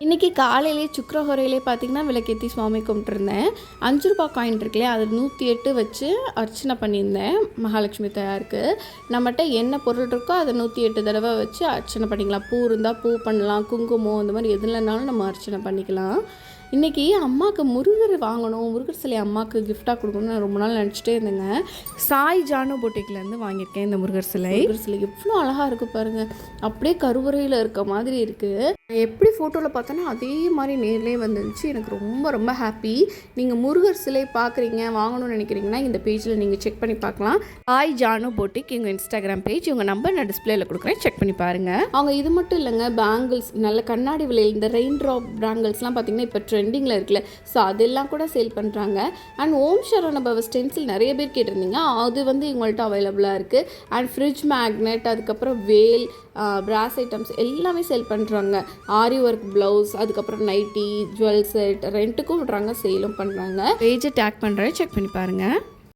இன்றைக்கி காலையிலே சுக்கரஹோரையிலே பார்த்திங்கன்னா விளக்கேற்றி சுவாமி கும்பிட்டுருந்தேன். 5 ரூபா காயின் இருக்குல்லையா, அது 108 வச்சு அர்ச்சனை பண்ணியிருந்தேன் மகாலட்சுமி தாயாருக்கு. நம்மகிட்ட என்ன பொருள் இருக்கோ அதை 108 தடவை வச்சு அர்ச்சனை பண்ணிக்கலாம். பூ இருந்தால் பூ பண்ணலாம், குங்குமம் இந்த மாதிரி எதுலனாலும் நம்ம அர்ச்சனை பண்ணிக்கலாம். இன்றைக்கி அம்மாவுக்கு முருகர் வாங்கணும், முருகர் சிலை அம்மாவுக்கு கிஃப்டாக கொடுக்கணும்னு நான் ரொம்ப நாள் நினச்சிட்டே இருந்தேங்க. சாய் ஜானு பொட்டிக்லேருந்து வாங்கியிருக்கேன் இந்த முருகர் சிலை. எவ்வளோ அழகாக இருக்குது பாருங்கள், அப்படியே கருவறையில் இருக்க மாதிரி இருக்குது. எப்படி ஃபோட்டோவில் பார்த்தோன்னா அதே மாதிரி நேர்லேயே வந்துருந்துச்சு. எனக்கு ரொம்ப ரொம்ப ஹாப்பி. நீங்கள் முருகர் சிலை பார்க்குறீங்க, வாங்கணும்னு நினைக்கிறீங்கன்னா இந்த பேஜில் நீங்கள் செக் பண்ணி பார்க்கலாம். சாய் ஜானு பொட்டிக் எங்கள் இன்ஸ்டாகிராம் பேஜ். இவங்க நம்பர் நான் டிஸ்பிளேயில் கொடுக்குறேன், செக் பண்ணி பாருங்கள். அவங்க இது மட்டும் இல்லைங்க, பேங்கிள்ஸ், நல்ல கண்ணாடி விலையில் இந்த ரெயின் ட்ராப் பேங்கிள்ஸ்லாம் பார்த்திங்கன்னா இப்போ ட்ரெண்டிங்கில் இருக்குல்ல, ஸோ அதெல்லாம் கூட சேல் பண்ணுறாங்க. அண்ட் ஓம் சரவணபவ ஸ்டென்சில் நிறைய பேர் கேட்டிருந்தீங்க, அது வந்து இவங்கள்ட்ட அவைலபிளாக இருக்குது. அண்ட் ஃப்ரிட்ஜ் மேக்னெட், அதுக்கப்புறம் வேல், பிராஸ் ஐட்டம்ஸ் எல்லாமே சேல் பண்ணுறாங்க. ஆரி ஒர்க் ப்ளவுஸ், அதுக்கப்புறம் நைட்டி, ஜுவல் செட் ரெண்ட்டுக்கும் விட்றாங்க, சேலும் பண்ணுறாங்க. பேஜை டேக் பண்ணுறேன், செக் பண்ணி பாருங்கள்.